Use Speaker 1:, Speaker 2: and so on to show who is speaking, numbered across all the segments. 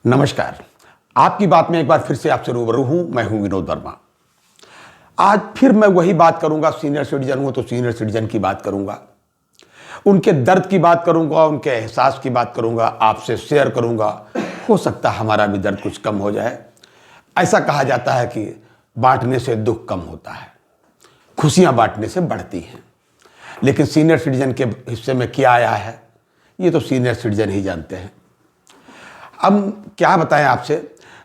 Speaker 1: नमस्कार। आपकी बात में एक बार फिर से आपसे रूबरू हूं। मैं हूं विनोद वर्मा। आज फिर मैं वही बात करूंगा। सीनियर सिटीजन हूं तो सीनियर सिटीजन की बात करूंगा, उनके दर्द की बात करूंगा, उनके एहसास की बात करूंगा, आपसे शेयर करूंगा। हो सकता है हमारा भी दर्द कुछ कम हो जाए। ऐसा कहा जाता है कि बांटने से दुख कम होता है, खुशियां बांटने से बढ़ती हैं। लेकिन सीनियर सिटीजन के हिस्से में क्या आया है ये तो सीनियर सिटीजन ही जानते हैं। अब क्या बताएं आपसे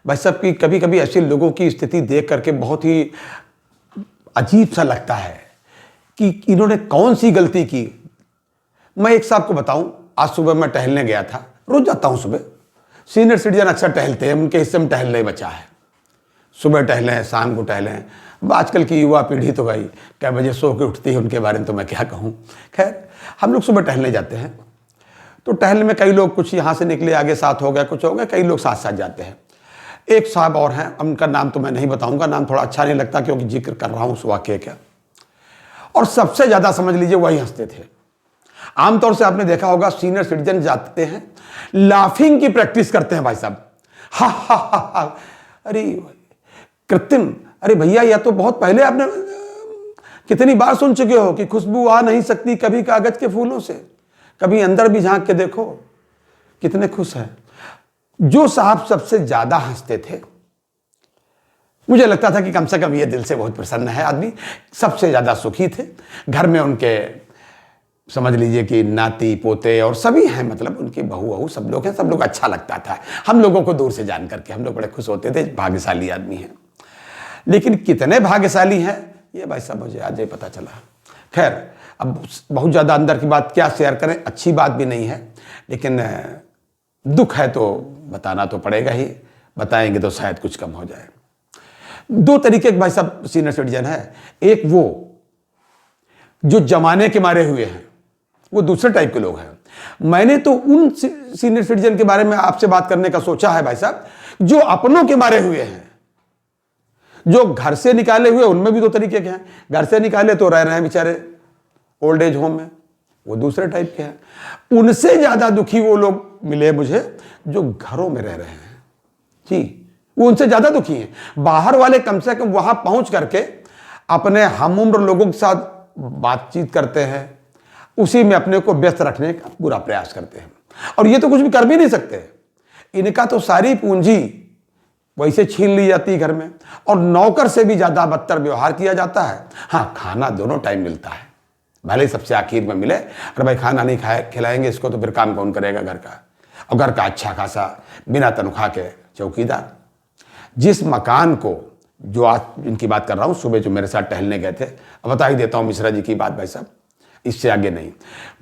Speaker 1: भाई साहब कि कभी कभी ऐसे लोगों की स्थिति देख करके बहुत ही अजीब सा लगता है कि इन्होंने कौन सी गलती की। मैं एक साहब को बताऊं, आज सुबह मैं टहलने गया था। रोज जाता हूं सुबह। सीनियर सिटीजन अक्सर टहलते हैं, उनके हिस्से में टहल नहीं बचा है। सुबह टहलें, शाम को टहलें। अब आजकल की युवा पीढ़ी तो भाई कै बजे सो के उठती है, उनके बारे में तो मैं क्या कहूँ। खैर, हम लोग सुबह टहलने जाते हैं तो टहलने में कई लोग, कुछ यहाँ से निकले, आगे साथ हो गए, कुछ हो गए, कई लोग साथ साथ जाते हैं। एक साहब और हैं, उनका नाम तो मैं नहीं बताऊंगा, नाम थोड़ा अच्छा नहीं लगता क्योंकि जिक्र कर रहा हूं उस वाक्य का। और सबसे ज्यादा समझ लीजिए वही हंसते थे। आमतौर से आपने देखा होगा सीनियर सिटीजन जाते हैं, लाफिंग की प्रैक्टिस करते हैं भाई साहब। हा हा हा हा, अरे कृत्रिम, अरे भैया यह तो बहुत पहले आपने कितनी बार सुन चुके हो कि खुशबू आ नहीं सकती कभी कागज के फूलों से। कभी अंदर भी झांक के देखो, कितने खुश हैं। जो साहब सबसे ज्यादा हंसते थे, मुझे लगता था कि कम से कम ये दिल से बहुत प्रसन्न है आदमी। सबसे ज्यादा सुखी थे। घर में उनके समझ लीजिए कि नाती पोते और सभी हैं, मतलब उनकी बहू वहू सब लोग हैं। सब लोग अच्छा लगता था हम लोगों को दूर से जान करके। हम लोग बड़े खुश होते थे, भाग्यशाली आदमी हैं। लेकिन कितने भाग्यशाली हैं ये भाई साहब मुझे आज ही पता चला। खैर, अब बहुत ज़्यादा अंदर की बात क्या शेयर करें, अच्छी बात भी नहीं है, लेकिन दुख है तो बताना तो पड़ेगा ही। बताएंगे तो शायद कुछ कम हो जाए। दो तरीके के भाई साहब सीनियर सिटीजन है। एक वो जो जमाने के मारे हुए हैं, वो दूसरे टाइप के लोग हैं। मैंने तो उन सीनियर सिटीजन के बारे में आपसे बात करने का सोचा है भाई साहब जो अपनों के मारे हुए हैं। जो घर से निकाले हुए, उनमें भी दो तरीके के हैं। घर से निकाले तो रह रहे हैं बेचारे ओल्ड एज होम में, वो दूसरे टाइप के हैं। उनसे ज्यादा दुखी वो लोग मिले मुझे जो घरों में रह रहे हैं। जी, वो उनसे ज्यादा दुखी हैं। बाहर वाले कम से कम वहां पहुंच करके अपने हम उम्र लोगों के साथ बातचीत करते हैं, उसी में अपने को व्यस्त रखने का पूरा प्रयास करते हैं। और ये तो कुछ भी कर भी नहीं सकते। इनका तो सारी पूंजी वैसे छीन ली जाती है घर में, और नौकर से भी ज्यादा बदतर व्यवहार किया जाता है। हाँ, खाना दोनों टाइम मिलता है, भले ही सबसे आखिर में मिले। अगर भाई खाना नहीं खिलाएंगे इसको तो फिर काम कौन करेगा घर का। और घर का अच्छा खासा बिना तनख्वाह के चौकीदार। जिस मकान को, जो आज इनकी बात कर रहा हूं, सुबह जो मेरे साथ टहलने गए थे, अब बता ही देता हूं मिश्रा जी की बात भाई साहब, इससे आगे नहीं।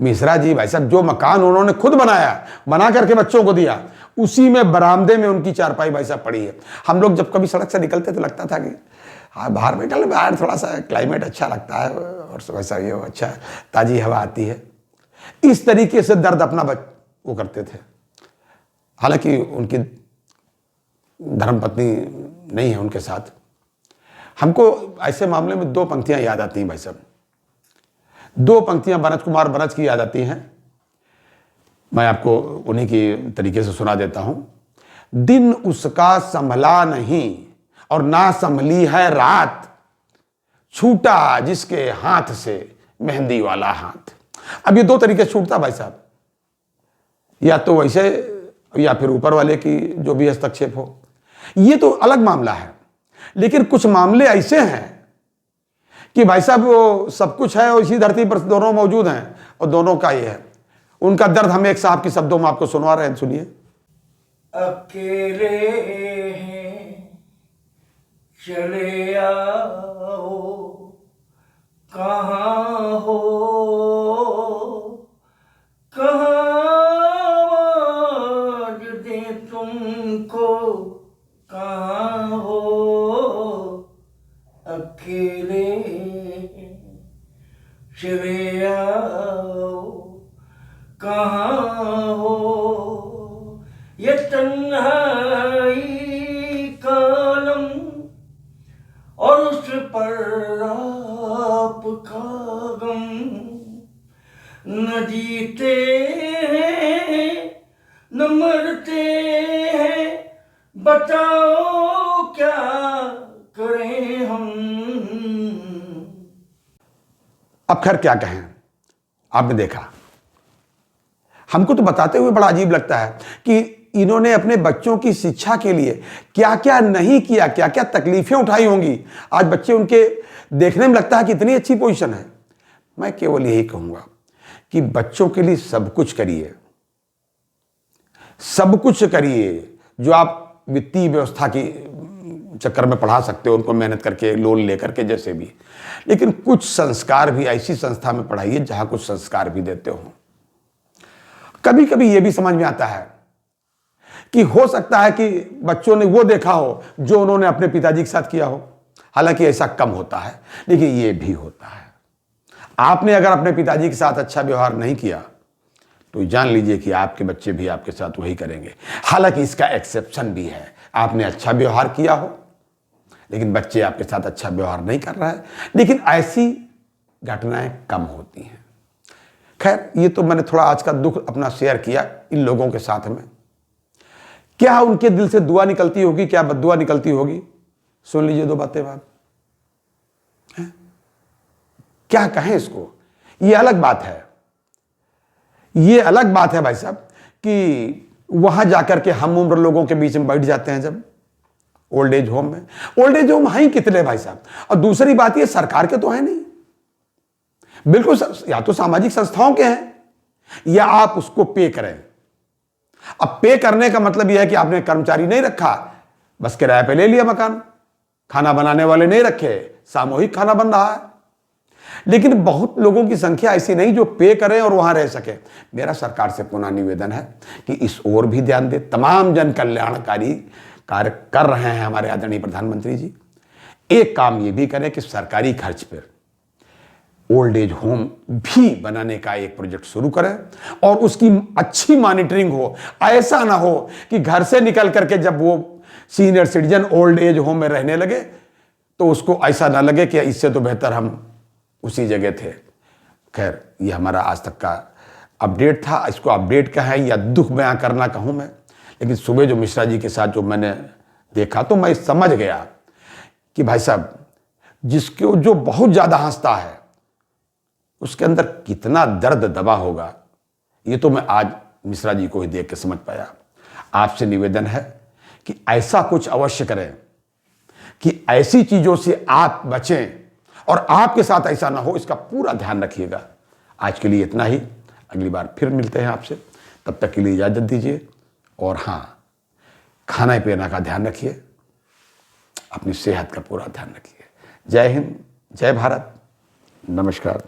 Speaker 1: मिश्रा जी भाई साहब जो मकान उन्होंने खुद बनाया, बना करके बच्चों को दिया, उसी में बरामदे में उनकी चारपाई भाई साहब पड़ी है। हम लोग जब कभी सड़क से निकलते तो लगता था कि हाँ बाहर निकल, बाहर थोड़ा सा क्लाइमेट अच्छा लगता है और वैसा ये अच्छा ताजी हवा आती है। इस तरीके से दर्द अपना वो करते थे। हालांकि उनकी धर्मपत्नी नहीं है उनके साथ। हमको ऐसे मामले में दो पंक्तियां याद आती हैं भाई साहब। दो पंक्तियां बनज कुमार बनज की याद आती हैं। मैं आपको उन्हीं की तरीके से सुना देता हूं। दिन उसका संभला नहीं और ना संभली है रात, छूटा जिसके हाथ से मेहंदी वाला हाथ। अब ये दो तरीके से छूटता भाई साहब, या तो वैसे या फिर ऊपर वाले की जो भी हस्तक्षेप हो, ये तो अलग मामला है। लेकिन कुछ मामले ऐसे हैं कि भाई साहब वो सब कुछ है और इसी धरती पर दोनों मौजूद हैं और दोनों का ये है। उनका दर्द हम एक साहब के शब्दों में आपको सुनवा रहे हैं, सुनिए।
Speaker 2: अकेले हैं चले आओ, कहाँ हो कहाँ आवाज दे तुमको, कहाँ हो अकेले चले आओ, कहाँ हो ये तन्हाई कालम और उस पर आपका गम। न जीते हैं न मरते हैं बताओ क्या करें हम।
Speaker 1: अब खैर क्या कहें, आपने देखा, हमको तो बताते हुए बड़ा अजीब लगता है कि इन्होंने अपने बच्चों की शिक्षा के लिए क्या क्या नहीं किया, क्या क्या तकलीफें उठाई होंगी। आज बच्चे उनके देखने में लगता है कि इतनी अच्छी पोजीशन है। मैं केवल यही कहूंगा कि बच्चों के लिए सब कुछ करिए, सब कुछ करिए जो आप वित्तीय व्यवस्था की चक्कर में पढ़ा सकते हो, उनको मेहनत करके, लोन लेकर के, जैसे भी। लेकिन कुछ संस्कार भी ऐसी संस्था में पढ़ाइए जहां कुछ संस्कार भी देते हो। कभी कभी यह भी समझ में आता है कि हो सकता है कि बच्चों ने वो देखा हो जो उन्होंने अपने पिताजी के साथ किया हो। हालांकि ऐसा कम होता है, लेकिन यह भी होता है। आपने अगर अपने पिताजी के साथ अच्छा व्यवहार नहीं किया तो जान लीजिए कि आपके बच्चे भी आपके साथ वही करेंगे। हालांकि इसका एक्सेप्शन भी है, आपने अच्छा व्यवहार किया हो लेकिन बच्चे आपके साथ अच्छा व्यवहार नहीं कर रहा है, लेकिन ऐसी घटनाएं कम होती हैं। खैर, ये तो मैंने थोड़ा आज का दुख अपना शेयर किया इन लोगों के साथ में। क्या उनके दिल से दुआ निकलती होगी, क्या बद्दुआ निकलती होगी, सुन लीजिए दो बातें बात। क्या कहें इसको, ये अलग बात है, ये अलग बात है भाई साहब कि वहां जाकर के हम उम्र लोगों के बीच में बैठ जाते हैं जब ओल्ड एज होम में। ओल्ड एज होम हैं कितने भाई साहब, और दूसरी बात ये सरकार के तो है नहीं, बिल्कुल या तो सामाजिक संस्थाओं के हैं या आप उसको पे करें। अब पे करने का मतलब यह है कि आपने कर्मचारी नहीं रखा, बस किराए पे ले लिया मकान, खाना बनाने वाले नहीं रखे, सामूहिक खाना बन रहा है। लेकिन बहुत लोगों की संख्या ऐसी नहीं जो पे करें और वहां रह सके। मेरा सरकार से पुनः निवेदन है कि इस ओर भी ध्यान दे। तमाम जन कल्याणकारी कार्य कर रहे हैं हमारे आदरणीय प्रधानमंत्री जी। एक काम ये भी करें कि सरकारी खर्च पर ओल्ड एज होम भी बनाने का एक प्रोजेक्ट शुरू करें और उसकी अच्छी मॉनिटरिंग हो। ऐसा ना हो कि घर से निकल करके जब वो senior citizen old age home में रहने लगे तो उसको ऐसा ना लगे कि इससे तो बेहतर हम उसी जगह थे। खैर, ये हमारा आज तक का अपडेट था। इसको अपडेट कहें या दुख बयां करना कहूं मैं, लेकिन सुबह जो मिश्रा जी के साथ जो मैंने देखा तो मैं समझ गया कि भाई साहब, जिसको जो बहुत ज्यादा हंसता है उसके अंदर कितना दर्द दबा होगा, ये तो मैं आज मिश्रा जी को ही देख के समझ पाया। आपसे निवेदन है कि ऐसा कुछ अवश्य करें कि ऐसी चीजों से आप बचें और आपके साथ ऐसा ना हो, इसका पूरा ध्यान रखिएगा। आज के लिए इतना ही, अगली बार फिर मिलते हैं आपसे, तब तक के लिए इजाजत दीजिए। और हाँ, खाना पीना का ध्यान रखिए, अपनी सेहत का पूरा ध्यान रखिए। जय हिंद, जय भारत, नमस्कार।